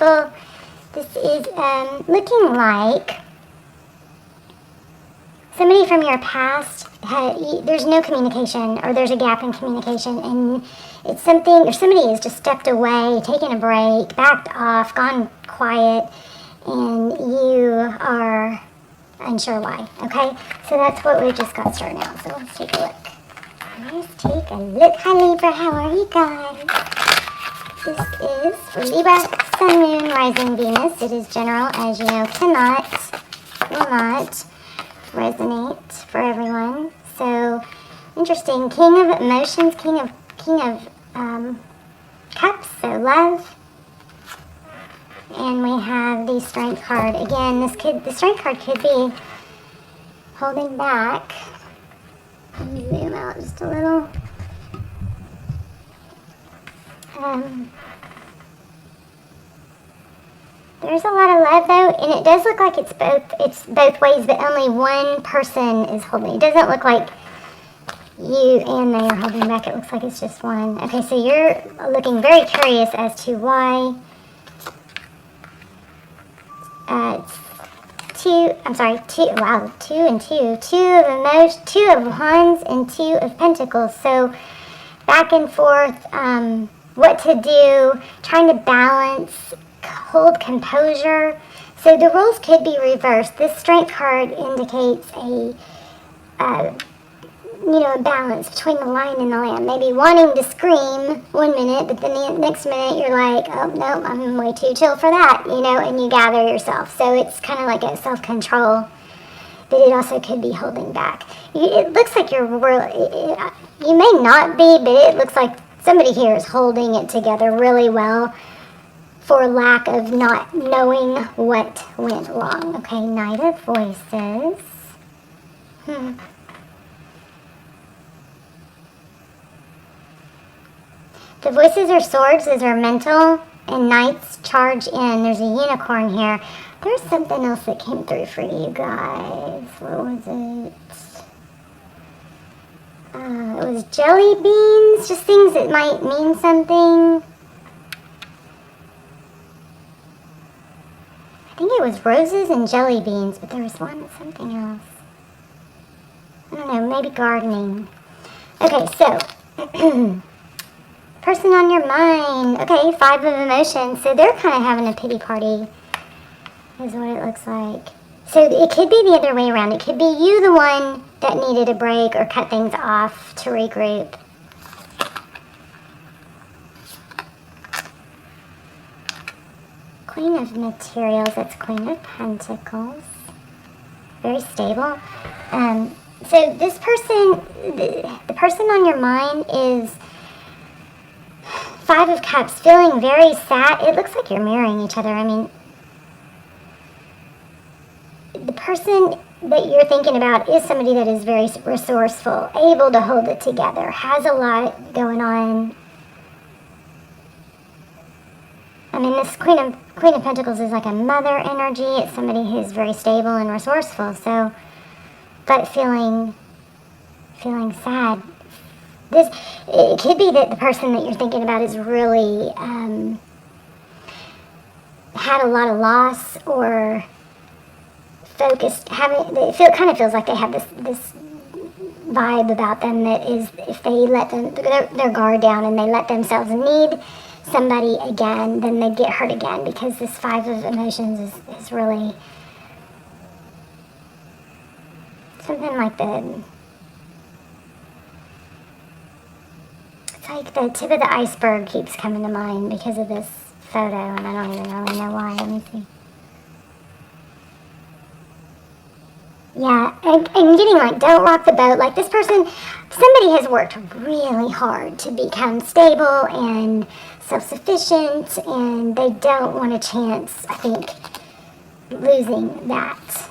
careful. This is looking like somebody from your past, there's no communication, or there's a gap in communication, and it's something, or somebody has just stepped away, taken a break, backed off, gone quiet, and you are unsure why, okay? So that's what we just got started now, so let's take a look. Let's take a look. Hi Libra, how are you guys? This is for Libra, Sun, Moon, Rising, Venus. It is general, as you know, will not resonate for everyone. So interesting. King of emotions, King of Cups, so love. And we have the Strength card. Again, the Strength card could be holding back. Let me zoom out just a little. There's a lot of love though, and it does look like it's both ways, but only one person is holding. It doesn't look like you and they are holding back. It looks like it's just one. Okay, so you're looking very curious as to why two and two. Two of Wands and Two of Pentacles. So back and forth, what to do, trying to balance, hold composure. So the roles could be reversed. This Strength card indicates a balance between the lion and the lamb. Maybe wanting to scream one minute, but then the next minute you're like, oh, no, I'm way too chill for that, and you gather yourself. So it's kind of like a self-control, but it also could be holding back. It looks like you may not be, but it looks like somebody here is holding it together really well for lack of not knowing what went wrong. Okay, Knight of Voices. The Voices are swords, those are mental, and Knights charge in. There's a unicorn here. There's something else that came through for you guys. What was it? It was jelly beans, just things that might mean something. I think it was roses and jelly beans, but there was something else. I don't know, maybe gardening. Okay, so person on your mind. Okay, Five of Emotions. So they're kind of having a pity party, is what it looks like. So it could be the other way around. It could be you, the one that needed a break or cut things off to regroup. Queen of Materials. That's Queen of Pentacles. Very stable. So this person, the person on your mind is Five of Cups, feeling very sad. It looks like you're mirroring each other. I mean, the person that you're thinking about is somebody that is very resourceful, able to hold it together, has a lot going on. I mean, this Queen of Pentacles is like a mother energy. It's somebody who's very stable and resourceful. So, but feeling sad. It could be that the person that you're thinking about is really had a lot of loss or focused. It kind of feels like they have this vibe about them that is, if they let their guard down and they let themselves need somebody again, then they'd get hurt again, because this Five of Emotions is really something like it's like the tip of the iceberg keeps coming to mind because of this photo, and I don't even really know why. Let me see. Yeah, and getting like, don't rock the boat. Like this person, somebody has worked really hard to become stable and self-sufficient, and they don't want a chance, I think, losing that.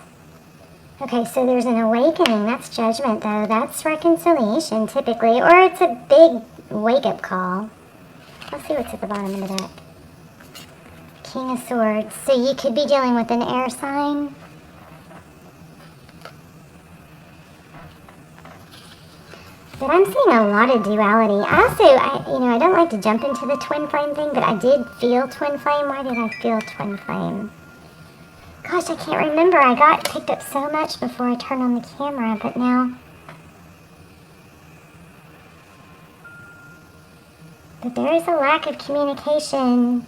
Okay, so there's an awakening. That's judgment, though. That's reconciliation, typically. Or it's a big wake-up call. Let's see what's at the bottom of the deck. King of Swords. So you could be dealing with an air sign. But I'm seeing a lot of duality. I don't like to jump into the twin flame thing, but I did feel twin flame. Why did I feel twin flame? Gosh, I can't remember. I got picked up so much before I turned on the camera, but now... But there is a lack of communication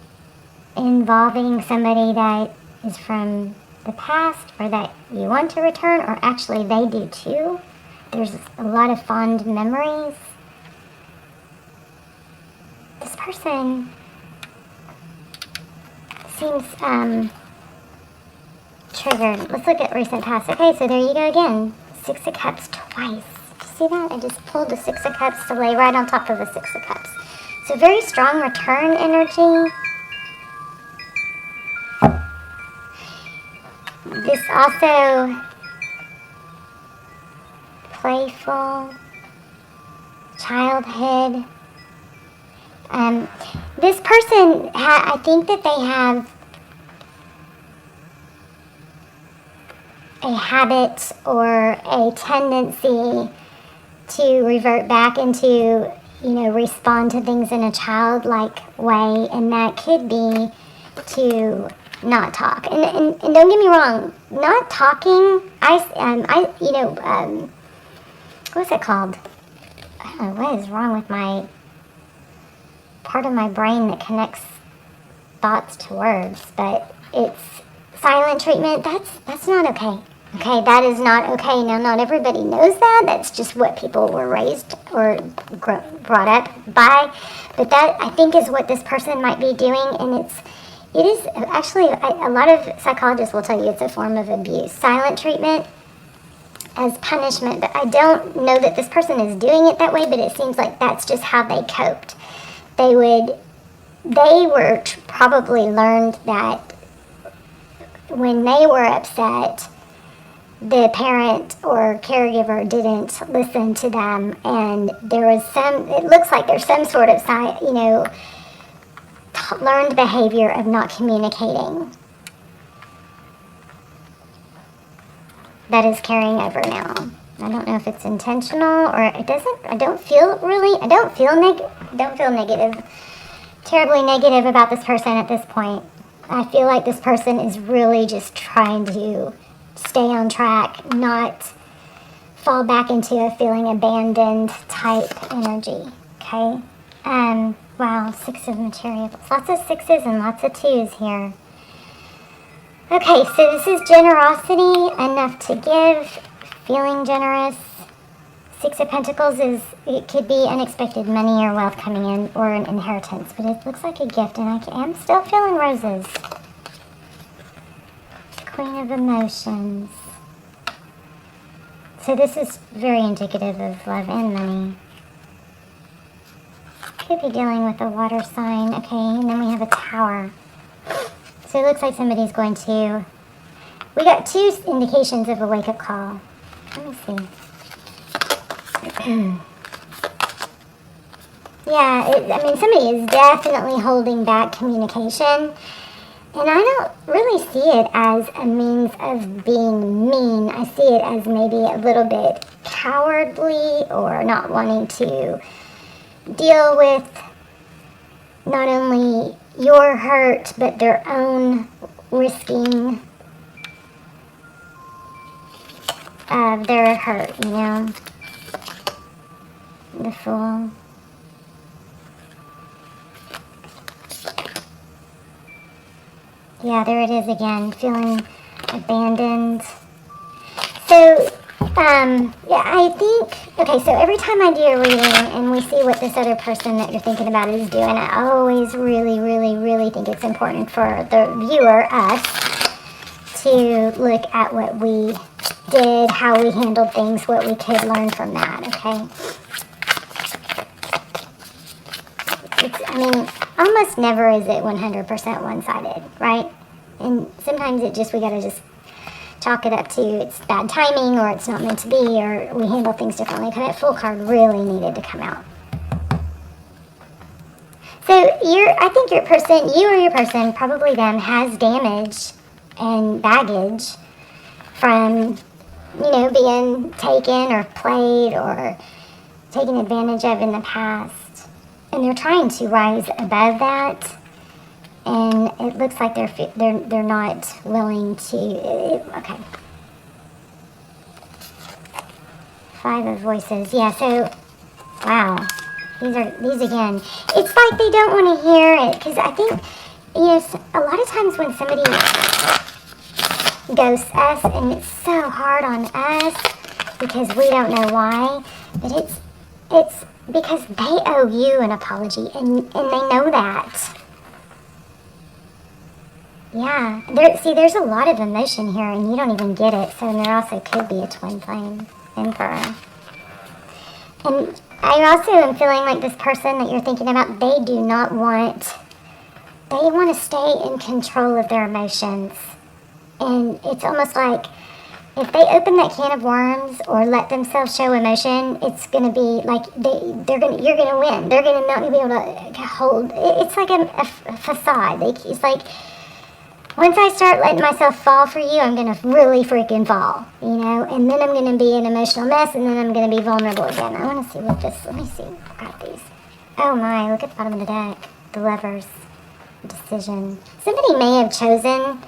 involving somebody that is from the past or that you want to return, or actually they do too. There's a lot of fond memories. This person seems triggered. Let's look at recent past. Okay, so there you go again. Six of Cups twice. Do you see that? I just pulled the Six of Cups to lay right on top of the Six of Cups. So very strong return energy. This also playful childhood. This person, I think that they have a habit or a tendency to revert back into, respond to things in a childlike way, and that could be to not talk. And don't get me wrong, not talking, what's it called? I don't know what is wrong with my part of my brain that connects thoughts to words, but it's silent treatment. That's not okay. Okay, that is not okay. Now, not everybody knows that. That's just what people were raised or brought up by. But that, I think, is what this person might be doing. And it is actually, a lot of psychologists will tell you it's a form of abuse. Silent treatment as punishment. But I don't know that this person is doing it that way, but it seems like that's just how they coped. They were probably learned that when they were upset, the parent or caregiver didn't listen to them, and it looks like there's some sort of, learned behavior of not communicating that is carrying over now. I don't know if it's intentional or it doesn't. I don't feel negative, terribly negative about this person at this point. I feel like this person is really just trying to stay on track, not fall back into a feeling abandoned type energy. Okay. Wow, Six of Materials. Lots of sixes and lots of twos here. Okay, so this is generosity, enough to give, feeling generous. Six of Pentacles it could be unexpected money or wealth coming in, or an inheritance, but it looks like a gift, and I am still feeling roses. Queen of Emotions. So this is very indicative of love and money. Could be dealing with a water sign. Okay, and then we have a Tower. So it looks like somebody's going to... We got two indications of a wake-up call. Let me see. Yeah, somebody is definitely holding back communication. And I don't really see it as a means of being mean. I see it as maybe a little bit cowardly or not wanting to deal with not only your hurt, but their own risking of their hurt, The Fool. Yeah, there it is again, feeling abandoned. So, I think, okay, so every time I do a reading and we see what this other person that you're thinking about is doing, I always really, really, really think it's important for the viewer, us, to look at what we did, how we handled things, what we could learn from that, okay? Almost never is it 100% one-sided, right? And sometimes we gotta just chalk it up to it's bad timing, or it's not meant to be, or we handle things differently. That Fool card really needed to come out. So I think you or your person, probably them, has damage and baggage from, being taken or played or taken advantage of in the past. And they're trying to rise above that. And it looks like they're not willing to. Okay. Five of Voices. Yeah, so, wow. These again. It's like they don't want to hear it. Because I think, a lot of times when somebody ghosts us, and it's so hard on us because we don't know why, but it's because they owe you an apology, and they know that. Yeah, there's a lot of emotion here, and you don't even get it. So there also could be a twin flame emperor. And I also am feeling like this person that you're thinking about, they want to stay in control of their emotions. And it's almost like if they open that can of worms or let themselves show emotion, it's going to be like you're going to win. They're going to not be able to hold. It's like a facade. It's like, once I start letting myself fall for you, I'm going to really freaking fall, and then I'm going to be an emotional mess, and then I'm going to be vulnerable again. I want to see let me see. I've got these. Oh my, look at the bottom of the deck. The Lovers. Decision. Somebody may have chosen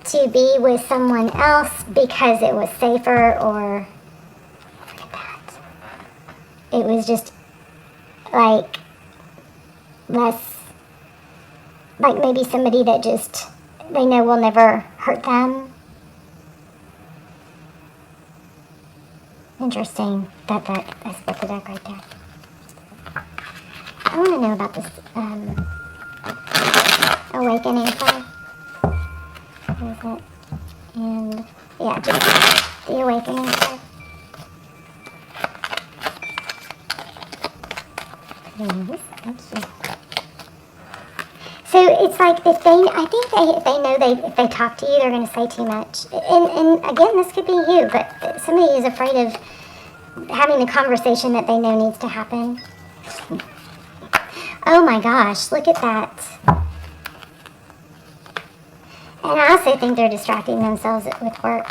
to be with someone else because it was safer, or look at that. It was just like less, like maybe somebody that just they know will never hurt them. Interesting. That I split the deck right there. I want to know about this awakening card. What is it? And yeah, just the awakening card. Please, thank you. So it's like if they know if they talk to you, they're going to say too much. And again, this could be you, but somebody is afraid of having the conversation that they know needs to happen. Oh my gosh, look at that. And I also think they're distracting themselves with work.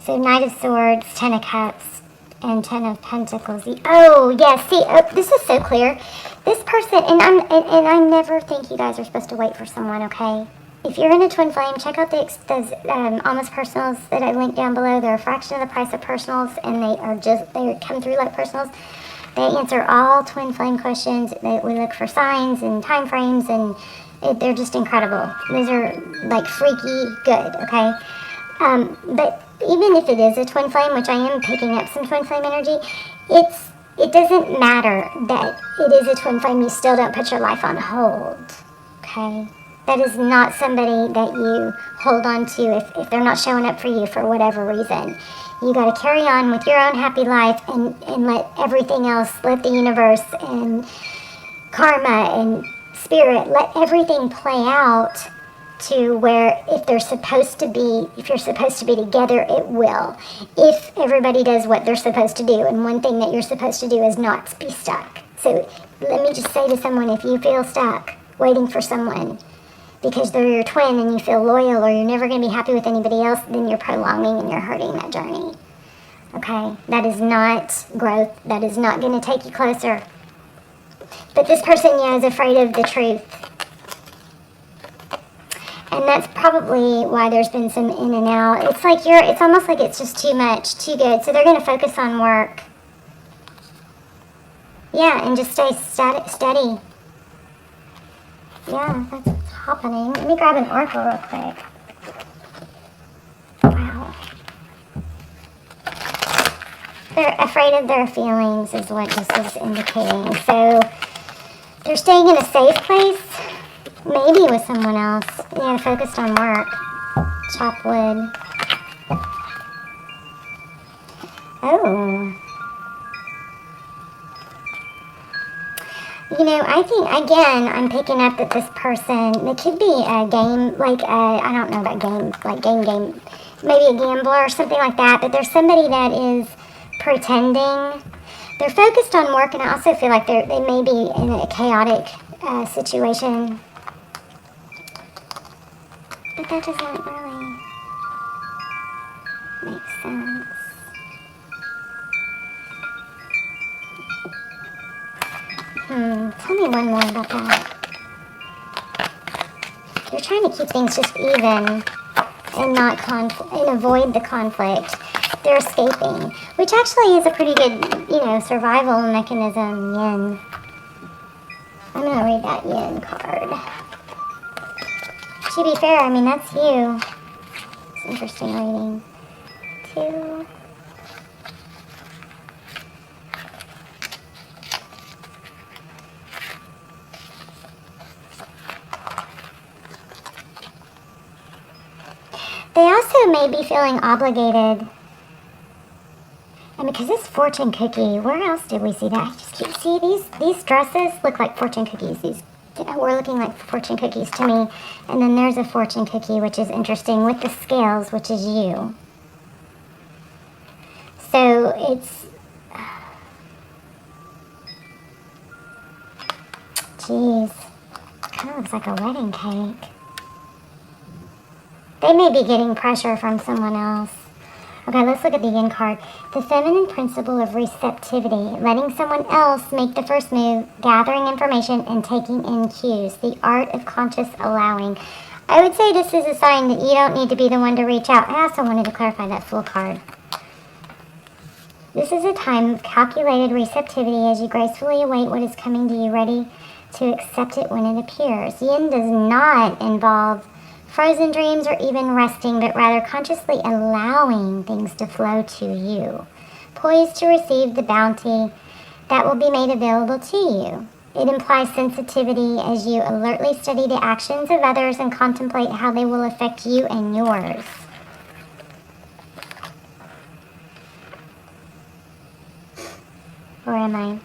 So Knight of Swords, Ten of Cups, and Ten of Pentacles. Oh, yeah, see, this is so clear. This person, and I never think you guys are supposed to wait for someone, okay? If you're in a twin flame, check out those almost personals that I linked down below. They're a fraction of the price of personals, and they come through like personals. They answer all twin flame questions. We look for signs and time frames, and they're just incredible. These are like freaky good, okay? But even if it is a twin flame, which I am picking up some twin flame energy, it doesn't matter that it is a twin flame. You still don't put your life on hold, okay? That is not somebody that you hold on to if they're not showing up for you for whatever reason. You got to carry on with your own happy life and let everything else, let the universe and karma and spirit, let everything play out to where if you're supposed to be together, it will. If everybody does what they're supposed to do, and one thing that you're supposed to do is not be stuck. So let me just say to someone, if you feel stuck waiting for someone because they're your twin and you feel loyal or you're never going to be happy with anybody else, then you're prolonging and you're hurting that journey. Okay? That is not growth. That is not going to take you closer. But this person, is afraid of the truth. And that's probably why there's been some in and out. It's almost like it's just too much, too good. So they're going to focus on work. Yeah, and just stay steady. Yeah, that's what's happening. Let me grab an oracle real quick. Wow. They're afraid of their feelings is what this is indicating. So they're staying in a safe place. Maybe with someone else. Focused on work. Chop wood. Oh. I think, again, I'm picking up that this person, it could be a game, I don't know about game, like game, maybe a gambler or something like that, but there's somebody that is pretending. They're focused on work, and I also feel like they may be in a chaotic situation. But that doesn't really make sense. Tell me one more about that. They're trying to keep things just even and not and avoid the conflict. They're escaping, which actually is a pretty good, survival mechanism, yin. I'm going to read that yin card. To be fair, I mean, that's you. It's interesting reading. 2. They also may be feeling obligated. And because it's fortune cookie, where else did we see that? I just keep see these dresses look like fortune cookies. These were looking like fortune cookies to me. And then there's a fortune cookie, which is interesting, with the scales, which is you. So it's, geez, kind of looks like a wedding cake. They may be getting pressure from someone else. Okay, let's look at the yin card. The feminine principle of receptivity, letting someone else make the first move, gathering information, and taking in cues. The art of conscious allowing. I would say this is a sign that you don't need to be the one to reach out. I also wanted to clarify that Fool card. This is a time of calculated receptivity as you gracefully await what is coming to you, ready to accept it when it appears. Yin does not involve frozen dreams or even resting, but rather consciously allowing things to flow to you, poised to receive the bounty that will be made available to you. It implies sensitivity as you alertly study the actions of others and contemplate how they will affect you and yours. Where am I?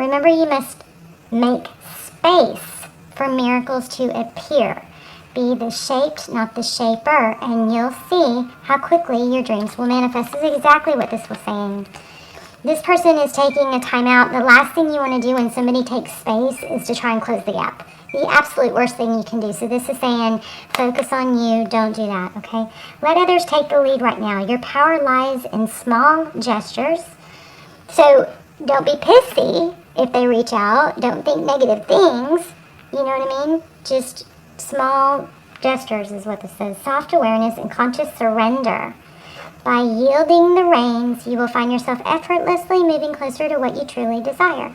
Remember, you must make space for miracles to appear. Be the shaped, not the shaper, and you'll see how quickly your dreams will manifest. This is exactly what this was saying. This person is taking a time out. The last thing you want to do when somebody takes space is to try and close the gap. The absolute worst thing you can do. So this is saying, focus on you. Don't do that, okay? Let others take the lead right now. Your power lies in small gestures. So don't be pissy if they reach out. Don't think negative things. You know what I mean? Just small gestures is what this says. Soft awareness and conscious surrender. By yielding the reins, you will find yourself effortlessly moving closer to what you truly desire.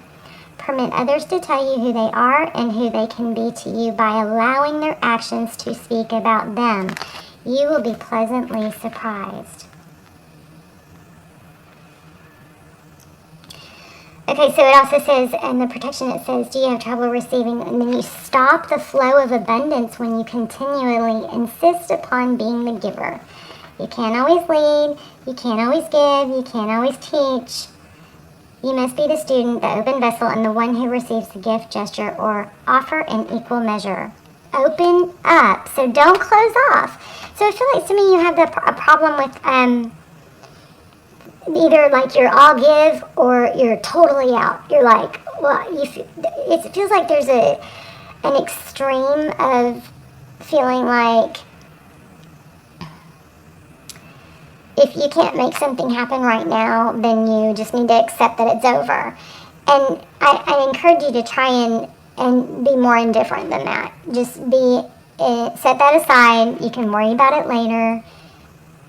Permit others to tell you who they are and who they can be to you by allowing their actions to speak about them. You will be pleasantly surprised. Okay, so it also says, and the protection, it says, do you have trouble receiving? And then you stop the flow of abundance when you continually insist upon being the giver. You can't always lead, you can't always give, you can't always teach. You must be the student, the open vessel, and the one who receives the gift, gesture, or offer in equal measure. Open up, so don't close off. So I feel like to me you have a problem with either like you're all give or you're totally out. You're like, well, it feels like there's an extreme of feeling like if you can't make something happen right now, then you just need to accept that it's over. And I encourage you to try and be more indifferent than that. Just set that aside. You can worry about it later.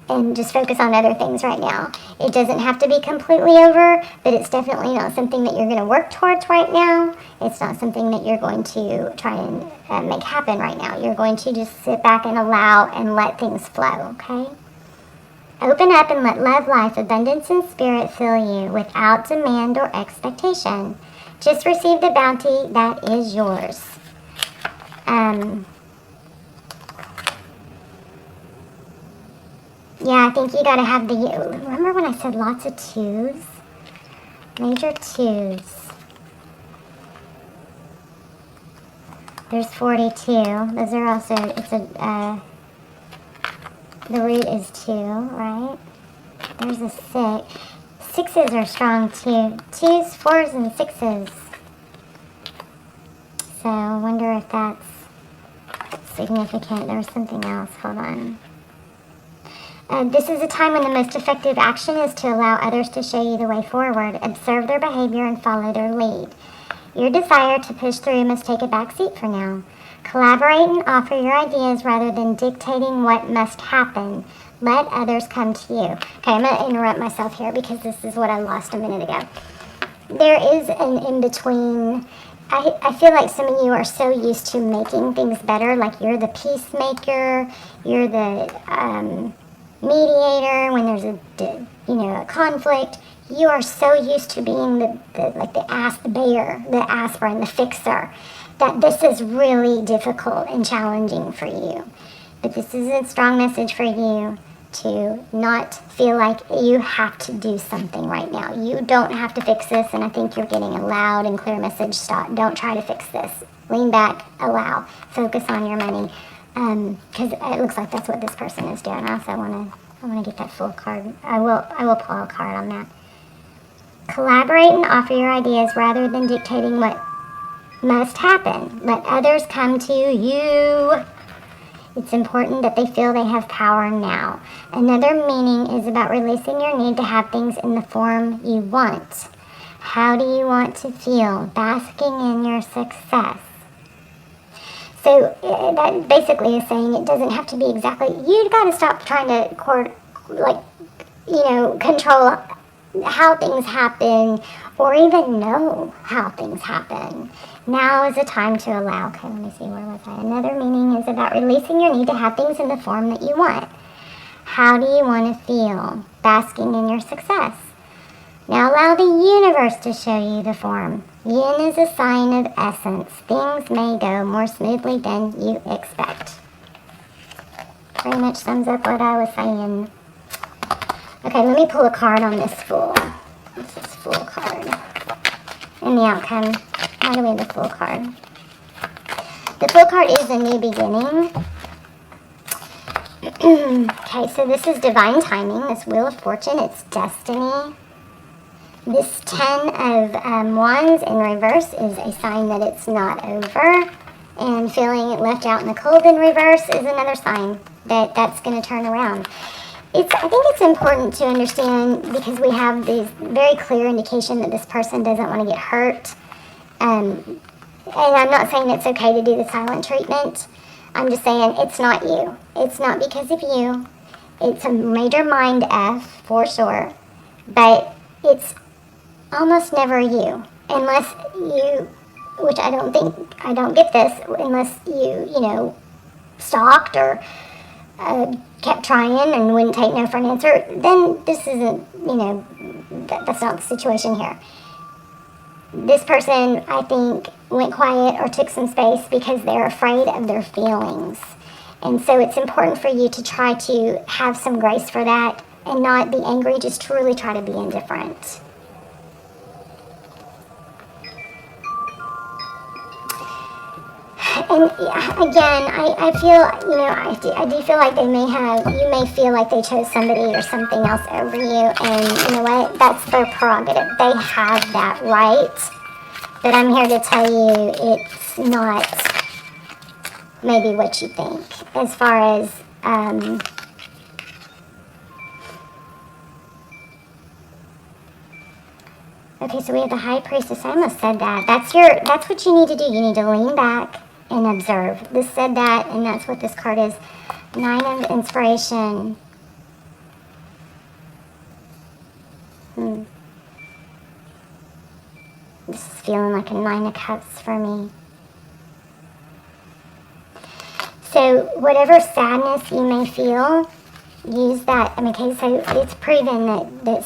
And just focus on other things right now. It doesn't have to be completely over, but it's definitely not something that you're going to work towards right now. It's not something that you're going to try and make happen right now. You're going to just sit back and allow and let things flow, okay? Open up and let love, life, abundance, and spirit fill you without demand or expectation. Just receive the bounty that is yours. Yeah, I think you gotta have remember when I said lots of twos? Major twos. There's 42. Those are also, the root is 2, right? There's a 6. 6s are strong too. 2s, 4s, and 6s. So I wonder if that's significant. There was something else. Hold on. This is a time when the most effective action is to allow others to show you the way forward. Observe their behavior and follow their lead. Your desire to push through must take a back seat for now. Collaborate and offer your ideas rather than dictating what must happen. Let others come to you. Okay, I'm going to interrupt myself here because this is what I lost a minute ago. There is an in-between. I feel like some of you are so used to making things better, like you're the peacemaker, you're the mediator when there's a conflict. You are so used to being the bear, the aspirin, the fixer, that this is really difficult and challenging for you. But this is a strong message for you to not feel like you have to do something right now. You don't have to fix this, and I think you're getting a loud and clear message. Stop. Don't try to fix this. Lean back, allow, focus on your money, because it looks like that's what this person is doing. I also want to get that full card. I will pull a card on that. Collaborate and offer your ideas rather than dictating what must happen. Let others come to you. It's important that they feel they have power now. Another meaning is about releasing your need to have things in the form you want. How do you want to feel? Basking in your success. So that basically is saying it doesn't have to be exactly, you got to stop trying to control how things happen or even know how things happen. Now is the time to allow. Okay, let me see, where was I? Another meaning is about releasing your need to have things in the form that you want. How do you want to feel? Basking in your success. Now allow the universe to show you the form. Yin is a sign of essence. Things may go more smoothly than you expect. Pretty much sums up what I was saying. Okay, let me pull a card on this Fool. This is Fool card. And the outcome. Why do we have the Fool card? The Fool card is a new beginning. Okay, so this is divine timing. This Wheel of Fortune, it's destiny. This 10 of Wands in reverse is a sign that it's not over. And feeling left out in the cold in reverse is another sign that that's going to turn around. I think it's important to understand, because we have this very clear indication that this person doesn't want to get hurt. And I'm not saying it's okay to do the silent treatment. I'm just saying it's not you. It's not because of you. It's a major mind F for sure. But it's almost never you. Unless you, which I don't get this, unless you stalked or kept trying and wouldn't take no for an answer, then this isn't, that's not the situation here. This person, I think, went quiet or took some space because they're afraid of their feelings. And so it's important for you to try to have some grace for that and not be angry, just truly try to be indifferent. And again, I feel, I do feel like you may feel like they chose somebody or something else over you, and you know what, that's their prerogative. They have that right, but I'm here to tell you it's not maybe what you think. As far as, okay, so we have the High Priestess. I almost said that. That's what you need to do. You need to lean back and observe. This said that, and that's what this card is. 9 of Inspiration. This is feeling like a 9 of Cups for me. So whatever sadness you may feel, use that. Okay, so it's proven that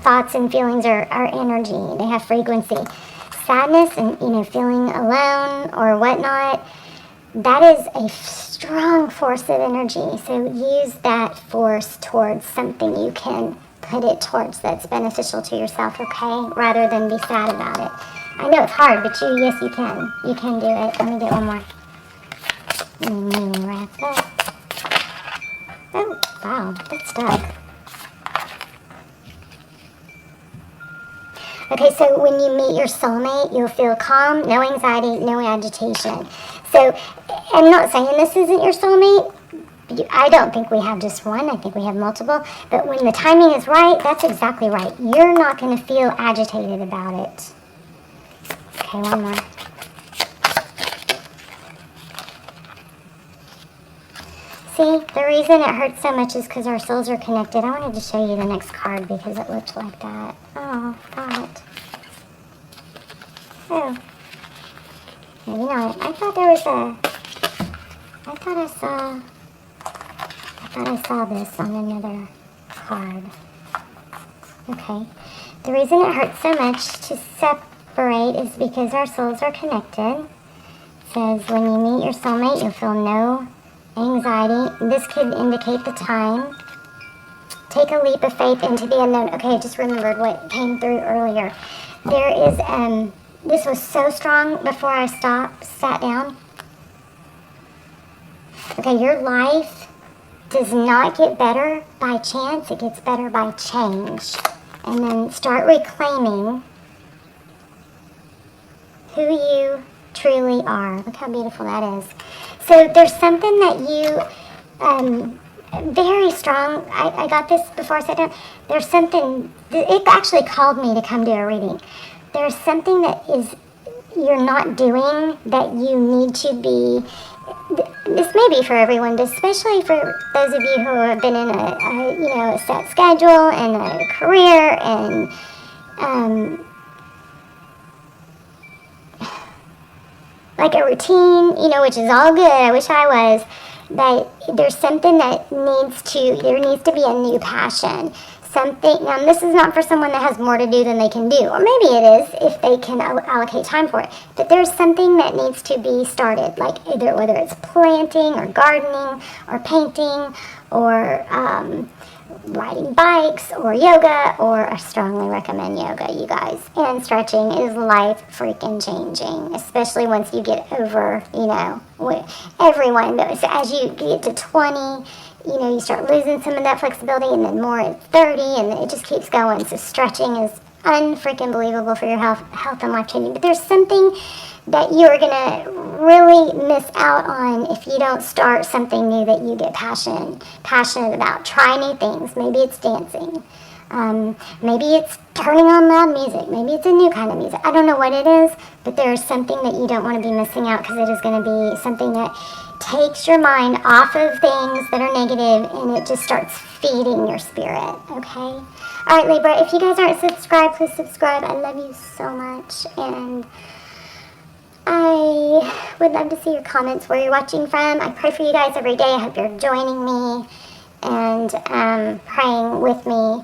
thoughts and feelings are energy. They have frequency. Sadness and feeling alone or whatnot, that is a strong force of energy. So use that force towards something you can put it towards that's beneficial to yourself, okay? Rather than be sad about it. I know it's hard, but yes, you can. You can do it. Let me get one more. Wrap up. Oh, wow, that's stuck. Okay, so when you meet your soulmate, you'll feel calm, no anxiety, no agitation. So I'm not saying this isn't your soulmate. I don't think we have just one. I think we have multiple. But when the timing is right, that's exactly right. You're not going to feel agitated about it. Okay, one more. See, the reason it hurts so much is because our souls are connected. I wanted to show you the next card because it looked like that. Oh, God. Oh. Maybe not. I thought there was I thought I saw this on another card. Okay. The reason it hurts so much to separate is because our souls are connected. It says when you meet your soulmate, you'll feel no anxiety. This could indicate the time. Take a leap of faith into the unknown. Okay, I just remembered what came through earlier. There is, this was so strong before I sat down. Okay, your life does not get better by chance. It gets better by change. And then start reclaiming who you truly are. Look how beautiful that is. So there's something that you, very strong, I got this before I sat down. There's something, it actually called me to come do a reading. There's something that you're not doing that you need to be. This may be for everyone, but especially for those of you who have been in a set schedule and a career and like a routine, which is all good. I wish I was. But there's something that there needs to be a new passion. Now this is not for someone that has more to do than they can do, or maybe it is if they can allocate time for it. But there's something that needs to be started, like whether it's planting or gardening or painting or riding bikes or yoga, or I strongly recommend yoga, you guys. And stretching is life freaking changing, especially once you get over, everyone knows. So as you get to 20, you start losing some of that flexibility, and then more at 30, and it just keeps going. So stretching is unfreaking believable for your health and life changing. But there's something that you're gonna really miss out on if you don't start something new that you get passionate about. Try new things. Maybe it's dancing. Maybe it's turning on loud music. Maybe it's a new kind of music. I don't know what it is, but there's something that you don't want to be missing out, because it is going to be something that takes your mind off of things that are negative, and it just starts feeding your spirit, okay? All right, Libra, if you guys aren't subscribed, please subscribe. I love you so much, and I would love to see your comments where you're watching from. I pray for you guys every day. I hope you're joining me and praying with me.